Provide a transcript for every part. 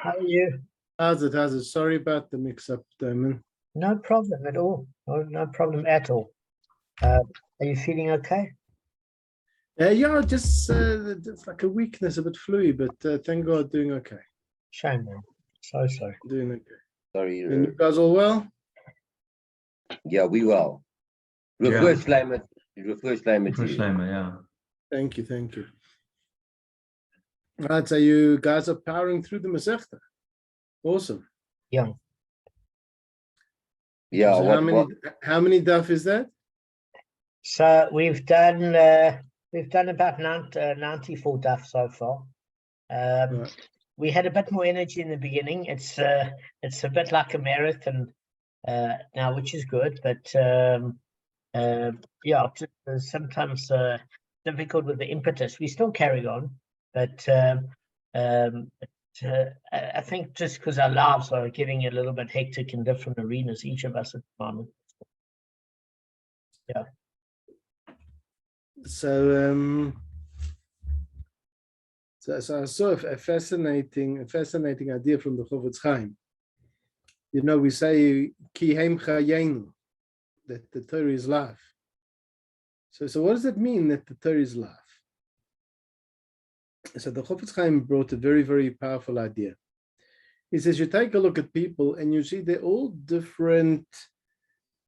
How are you? How's it? Sorry about the mix-up, Damon. No problem at all. No problem at all. Are you feeling okay? Yeah, just it's like a weakness, a bit fluey, but thank God, doing okay. Shame, man. So sorry. Doing okay. Sorry. And you guys all well? Yeah, we well. Reverse climate to you. Yeah. Thank you. Right, so you guys are powering through the Masechta. Awesome. Yeah. Yeah. So how many daf is that? So we've done about 94 daf so far. Right. We had a bit more energy in the beginning. It's a bit like a marathon now, which is good, but yeah, sometimes difficult with the impetus. We still carry on, but I think just because our lives are getting a little bit hectic in different arenas, each of us at the moment. Yeah. So I saw a fascinating idea from the Chofetz Chaim. You know, we say ki heim chayenu, that the Torah is life. So what does it mean that the Torah is life? So the Chofetz Chaim brought a very, very powerful idea. He says you take a look at people and you see they're all different,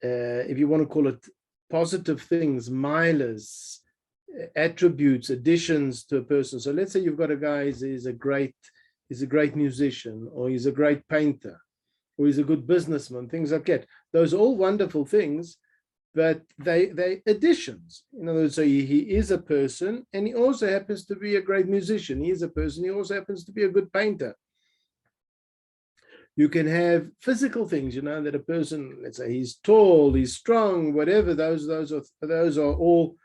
if you want to call it positive things, milers, attributes, additions to a person. So let's say you've got a guy, he's a great musician, or he's a great painter, or he's a good businessman, things like that. Those are all wonderful things, but they additions. In other words, so he is a person, and he also happens to be a great musician. He is a person, he also happens to be a good painter. You can have physical things, that a person, let's say he's tall, he's strong, whatever, those are all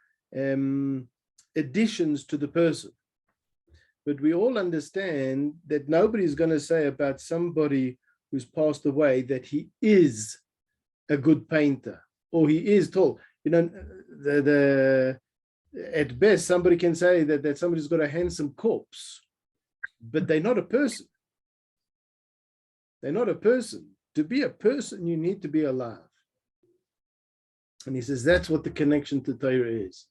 additions to the person. But we all understand that nobody's going to say about somebody who's passed away that he is a good painter or he is tall. At best, somebody can say that somebody's got a handsome corpse, but they're not a person. They're not a person. To be a person, you need to be alive. And he says that's what the connection to Torah is.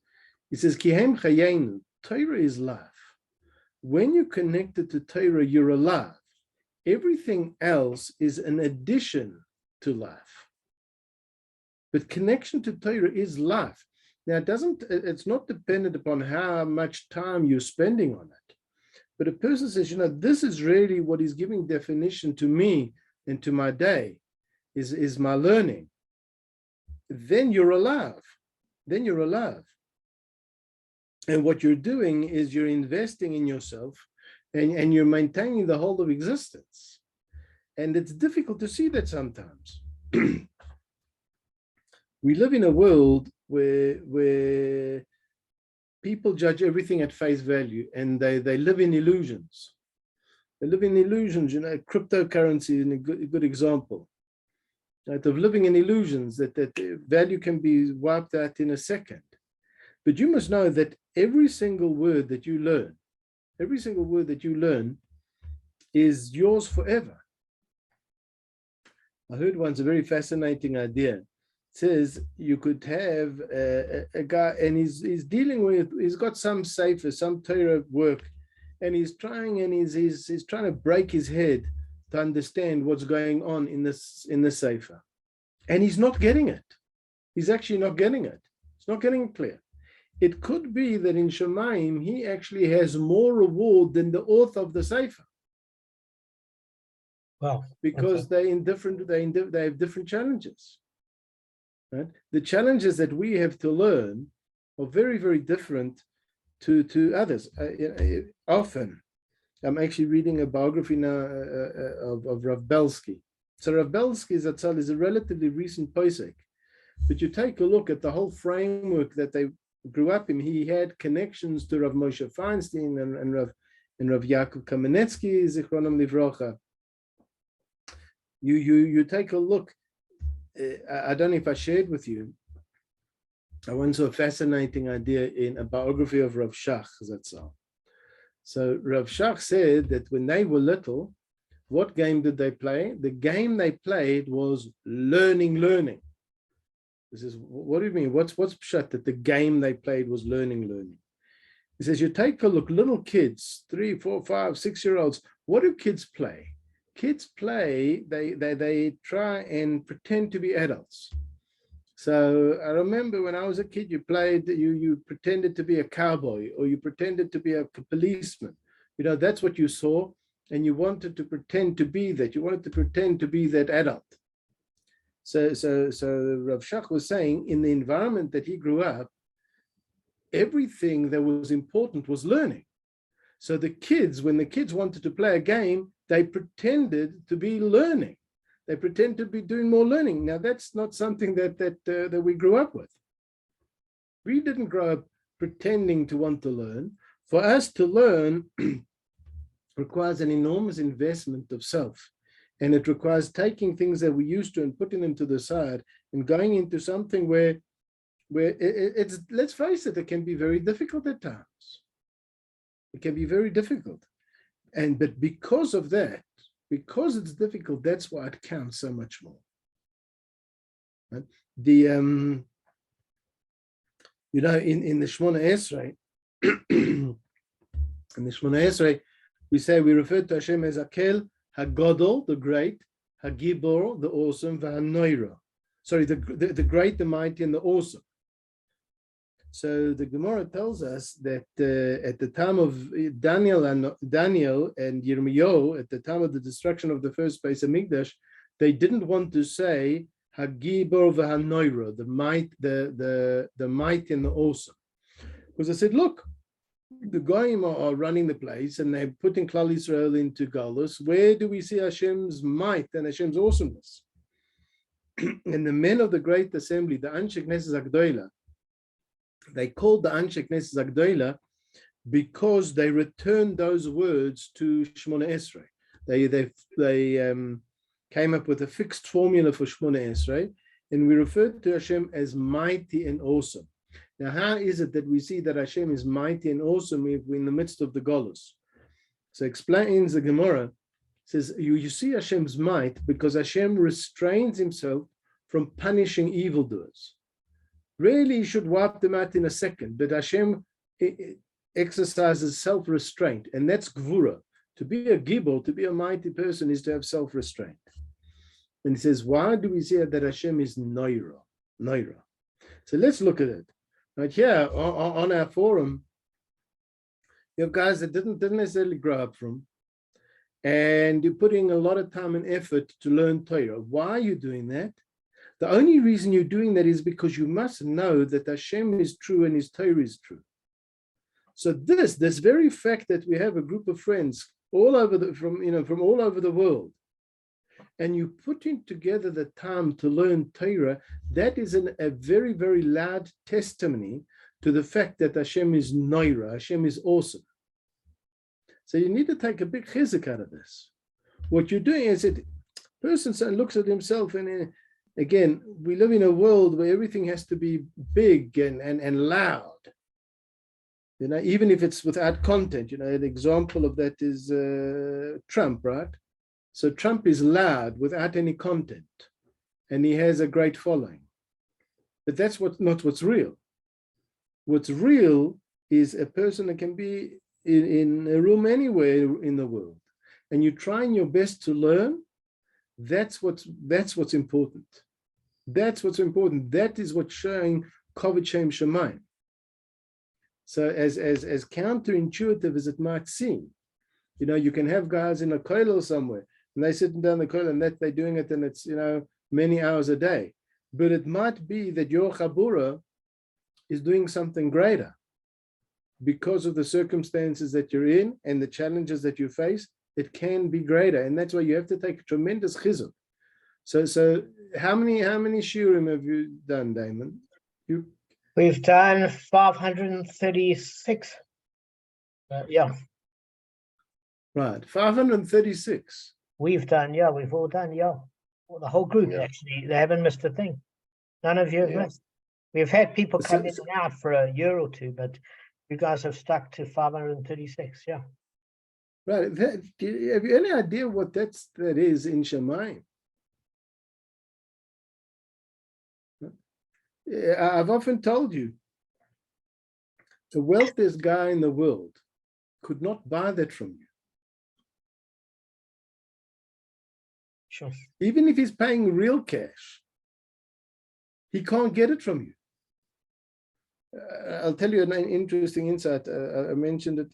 He says, Kihem chayenu, Torah is life. When you're connected to Torah, you're alive. Everything else is an addition to life. But connection to Torah is life. Now, it's not dependent upon how much time you're spending on it. But a person says, this is really what is giving definition to me and to my day, is my learning. Then you're alive. And what you're doing is you're investing in yourself and you're maintaining the whole of existence. And it's difficult to see that sometimes. We live in a world where people judge everything at face value, and they live in illusions. They live in illusions, cryptocurrency is a good example. Right, of living in illusions that value can be wiped out in a second. But you must know that every single word that you learn is yours forever. I heard once a very fascinating idea. It says you could have a guy, and he's got some sefer, some Torah work, and he's trying to break his head to understand what's going on in the sefer, and he's not getting it. He's actually not getting it. It's not getting clear. It could be that in Shemaim he actually has more reward than the author of the sefer. Well, because they have different challenges. Right? The challenges that we have to learn are very, very different to others. Often, I'm actually reading a biography now of Rav Belsky. So Rav Belsky is a relatively recent posek, but you take a look at the whole framework that they grew up in. He had connections to Rav Moshe Feinstein and Rav Yaakov Kamenetsky, Zichronam Livrocha. You take a look. I don't know if I shared with you. I once saw a fascinating idea in a biography of Rav Shach Zatzal. So Rav Shach said that when they were little, What game did they play? The game they played was learning. This is, what do you mean? What's pshat that the game they played was learning? He says, you take a look, little kids, 3, 4, 5, 6-year-olds, what do kids play? Kids play, they try and pretend to be adults. So I remember when I was a kid, you pretended to be a cowboy, or you pretended to be a policeman. You know, that's what you saw, and you wanted to pretend to be that. You wanted to pretend to be that adult. So Rav Shach was saying, in the environment that he grew up, everything that was important was learning. So the kids, when the kids wanted to play a game, they pretended to be learning. They pretend to be doing more learning. Now, that's not something that we grew up with. We didn't grow up pretending to want to learn. For us to learn requires an enormous investment of self. And it requires taking things that we used to and putting them to the side and going into something where it's, let's face it, it can be very difficult at times. It can be very difficult. But because of that, because it's difficult, that's why it counts so much more. Right? In the Shmona Esrei, we refer to Hashem as Akel, Hagodol, the great, Hagibor, the awesome, V'Hanoira. Sorry, the great, the mighty, and the awesome. So the Gemara tells us that at the time of Daniel and Yirmiyahu, at the time of the destruction of the first Beis Hamikdash, they didn't want to say Hagibor v'Hanoira, the might, the might and the awesome, because they said, look, the Goyim are running the place and they're putting Klal Yisrael into Galus. Where do we see Hashem's might and Hashem's awesomeness? And the men of the great assembly, the Anshe Knesset Agdoila, they called the Anshe Knesset Agdoila because they returned those words to Shmona Esrei. They came up with a fixed formula for Shmona Esrei, and we referred to Hashem as mighty and awesome. Now, how is it that we see that Hashem is mighty and awesome if we're in the midst of the Golus? So explains the Gemara, says you see Hashem's might because Hashem restrains himself from punishing evildoers. Really, he should wipe them out in a second, but Hashem exercises self-restraint, and that's Gvura. To be a Gibor, to be a mighty person, is to have self-restraint. And he says, why do we say that Hashem is Noira? So let's look at it. Right here on our forum, you have guys that didn't necessarily grow up from, and you're putting a lot of time and effort to learn Torah. Why are you doing that? The only reason you're doing that is because you must know that Hashem is true and his Torah is true. So this very fact that we have a group of friends all over from all over the world, and you putting together the time to learn Torah, that is a very, very loud testimony to the fact that Hashem is Noira, Hashem is awesome. So you need to take a big chizuk out of this. What you're doing is that person looks at himself, and again, we live in a world where everything has to be big and loud. Even if it's without content. An example of that is Trump, right? So Trump is loud without any content, and he has a great following. But that's not what's real. What's real is a person that can be in a room anywhere in the world, and you're trying your best to learn. That's what's important. That's what's important. That is what's showing Kovod Shem Shemayim. So as counterintuitive as it might seem, you can have guys in a kollel somewhere, and they're sitting down the kollel, and that they're doing it, and it's many hours a day. But it might be that your chabura is doing something greater because of the circumstances that you're in and the challenges that you face. It can be greater, and that's why you have to take tremendous chizuk. So how many shiurim have you done, Damon? We've done 536. Yeah. Right, 536. We've all done, Well, the whole group, actually. They haven't missed a thing. None of you have missed. We've had people come in and out for a year or two, but you guys have stuck to 536, Right. Have you any idea what that is in Shemayim? I've often told you, the wealthiest guy in the world could not buy that from you. Sure. Even if he's paying real cash, he can't get it from you. I'll tell you an interesting insight. I mentioned it,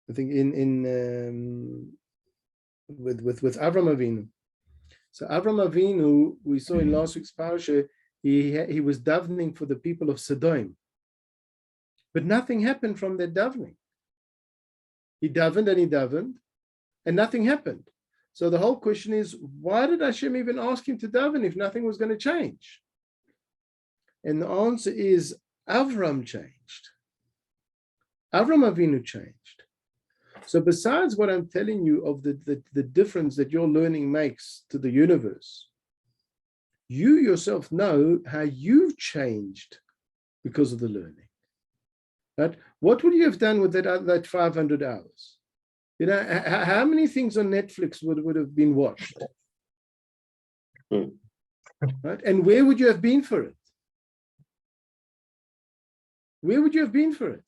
I think with Avram Avinu. So Avram Avinu, we saw in last week's parasha, he was davening for the people of Sodom, but nothing happened from that davening. He davened, and nothing happened. So the whole question is, why did Hashem even ask him to daven if nothing was going to change? And the answer is Avram changed. Avram Avinu changed. So besides what I'm telling you of the difference that your learning makes to the universe, you yourself know how you've changed because of the learning. Right? What would you have done with that 500 hours? You know, how many things on Netflix would have been watched? Right? And where would you have been for it? Where would you have been for it?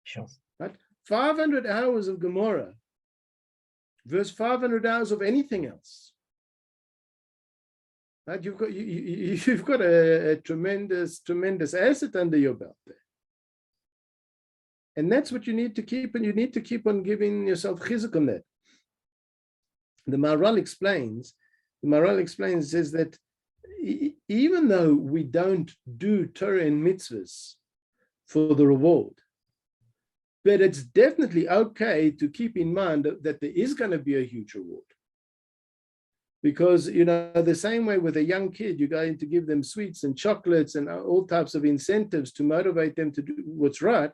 Sure. Right? 500 hours of Gemara versus 500 hours of anything else. Right? You've got a tremendous asset under your belt there. And that's what you need to keep, and you need to keep on giving yourself chizuk on that. The Maharal explains, says that even though we don't do Torah and mitzvahs for the reward, but it's definitely okay to keep in mind that there is going to be a huge reward. Because, you know, the same way with a young kid, you're going to give them sweets and chocolates and all types of incentives to motivate them to do what's right.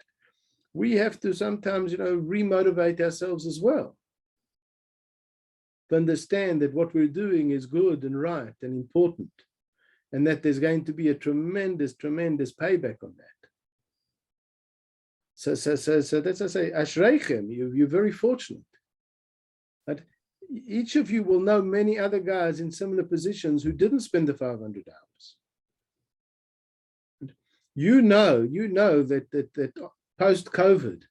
We have to sometimes, you know, remotivate ourselves as well. To understand that what we're doing is good and right and important, and that there's going to be a tremendous payback on that. So that's, I say, Ashreichem, you're very fortunate. But each of you will know many other guys in similar positions who didn't spend the 500 hours. You know that post-COVID,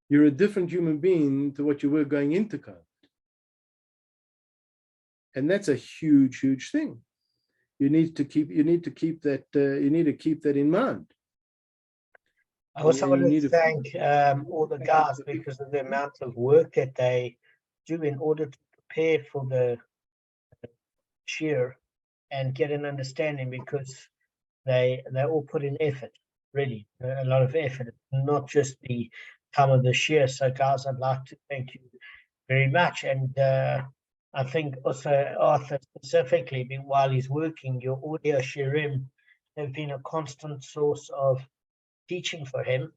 you're a different human being to what you were going into COVID. And that's a huge thing. You need to keep that in mind. I also want to thank all the guys because of the amount of work that they do in order to prepare for the shiur and get an understanding, because they all put in effort, really, a lot of effort, not just the time of the shiur. So guys, I'd like to thank you very much. And I think also Arthur specifically, while he's working, your audio shiurim have been a constant source of teaching for him.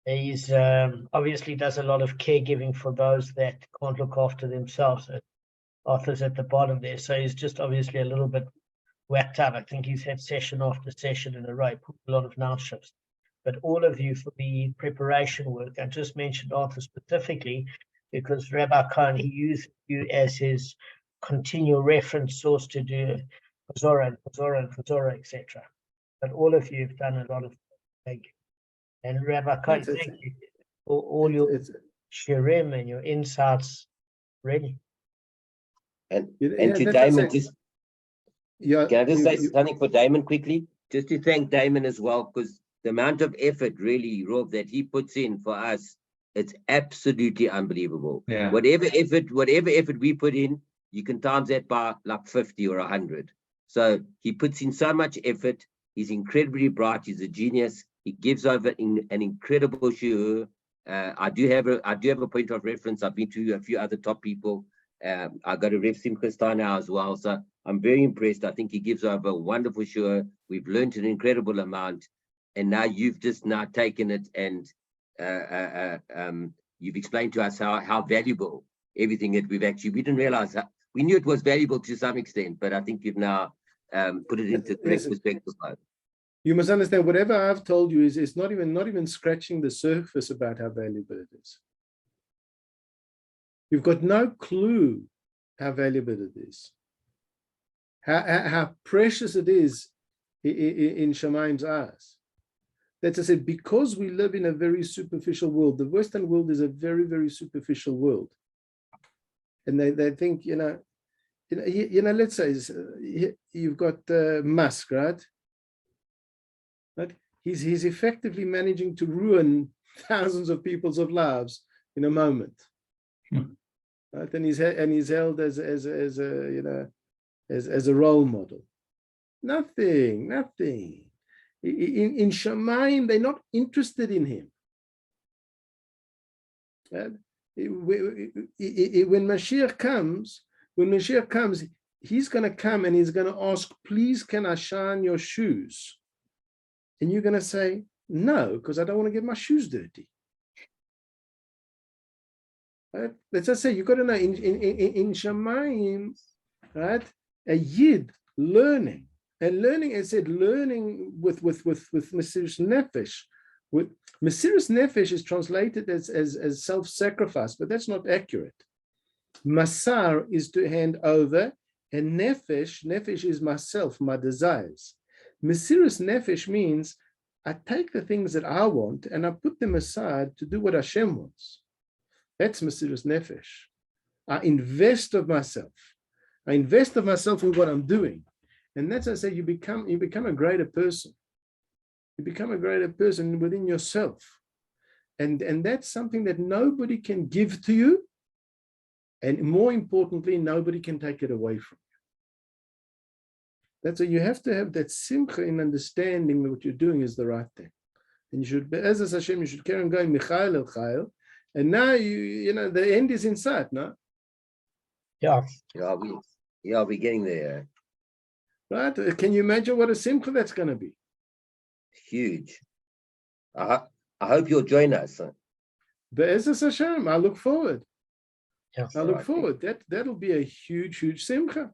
He's obviously does a lot of caregiving for those that can't look after themselves. Arthur's at the bottom there, so he's just obviously a little bit whacked up. I think he's had session after session in a row, put a lot of night shifts. But all of you for the preparation work, I just mentioned Arthur specifically because Rabbi Cohen, he used you as his continual reference source to do Chazorah, etc. But all of you have done a lot of thank you. And Rabbi Cohen, thank you for all your shiurim and your insights. Really. And to Damon, can I just say something for Damon quickly? Just to thank Damon as well, because the amount of effort, really, Rob, that he puts in for us, it's absolutely unbelievable. Yeah. Whatever effort we put in, you can times that by like 50 or 100. So he puts in so much effort. He's incredibly bright. He's a genius. He gives over an incredible shiur. I do have a point of reference. I've been to a few other top people. I got a Rev Simcha Stein now as well. So I'm very impressed. I think he gives over a wonderful shiur. We've learned an incredible amount. And now you've just now taken it and you've explained to us how valuable everything that we didn't realize. We knew it was valuable to some extent, but I think you've now put it into correct perspective. You must understand, whatever I've told you is not even scratching the surface about how valuable it is. You've got no clue how valuable it is, how precious it is in Shemaim's eyes. That's, I said, because we live in a very superficial world. The Western world is a very, very superficial world, and they think, let's say you've got Musk, right? Right? He's effectively managing to ruin thousands of people's lives in a moment. Right? And he's held as a role model. Nothing. In Shamayim, they're not interested in him. Right? When Mashiach comes, he's going to come and he's going to ask, please, can I shine your shoes? And you're going to say, no, because I don't want to get my shoes dirty. Right? Let's just say, you've got to know, in Shamayim, right, a Yid learning, I said, learning with Mesiras Nefesh. With Mesiras Nefesh is translated as self-sacrifice, but that's not accurate. Masar is to hand over, and Nefesh is myself, my desires. Mesiras Nefesh means I take the things that I want and I put them aside to do what Hashem wants. That's Mesiras Nefesh. I invest of myself. I invest of myself in what I'm doing. And that's, I say, you become a greater person. You become a greater person within yourself. And that's something that nobody can give to you. And more importantly, nobody can take it away from you. That's why you have to have that simcha in understanding that what you're doing is the right thing. And you should, as Hashem, you should carry on going, Michael El Chayil. And now the end is in sight, no? Yeah. We're getting there. Right? Can you imagine what a simcha that's going to be? Huge. I hope you'll join us. Be'ezus Hashem, I look forward. Yeah. I look forward. That'll be a huge simcha.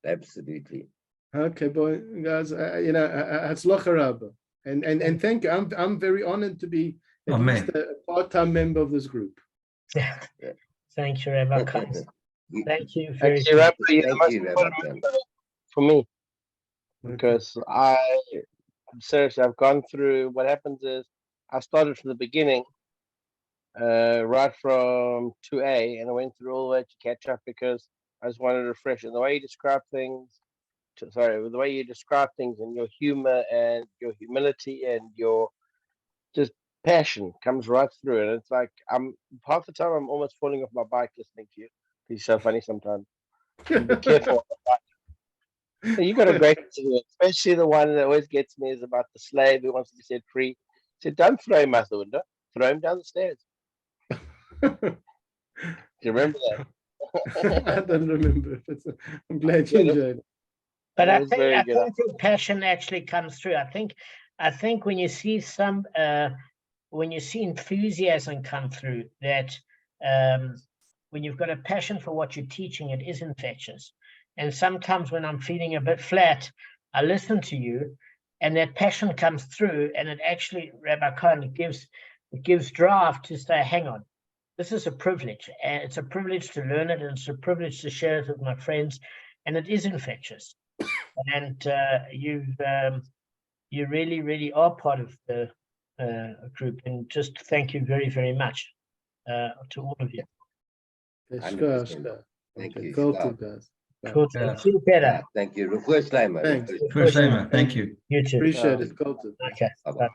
Absolutely. Okay, boy, guys. Hatzlacha Rabba, and thank you. I'm very honored to be at least a part-time member of this group. Yeah. Thank you, Rabbi Cohen. Thank you Rabbi. Thank you, Rabbi Cohen. For me, because I'm serious. I've gone through. What happens is I started from the beginning, right from 2A, and I went through all the way to catch up because I just wanted to refresh. And the way you describe things, the way you describe things, and your humor and your humility and your just passion comes right through. And it's like half the time I'm almost falling off my bike listening to you. It's so funny sometimes. Be careful. You got a great interview, especially the one that always gets me is about the slave who wants to be set free. He said, don't throw him out the window, throw him down the stairs. Do you remember that? I don't remember. I'm glad you enjoyed it. But I think your passion actually comes through. I think when you see enthusiasm come through, that when you've got a passion for what you're teaching, it is infectious. And sometimes when I'm feeling a bit flat, I listen to you, and that passion comes through, and it actually, Rabbi Cohen, it gives drive to say, hang on, this is a privilege, and it's a privilege to learn it, and it's a privilege to share it with my friends, and it is infectious. And you really, really are part of the group, and just thank you very, very much to all of you. Thank you. Guys. Cool. Feel better. Thank you. Reverse Lima. Thanks. Thank you. You too. Appreciate it. Okay. Bye.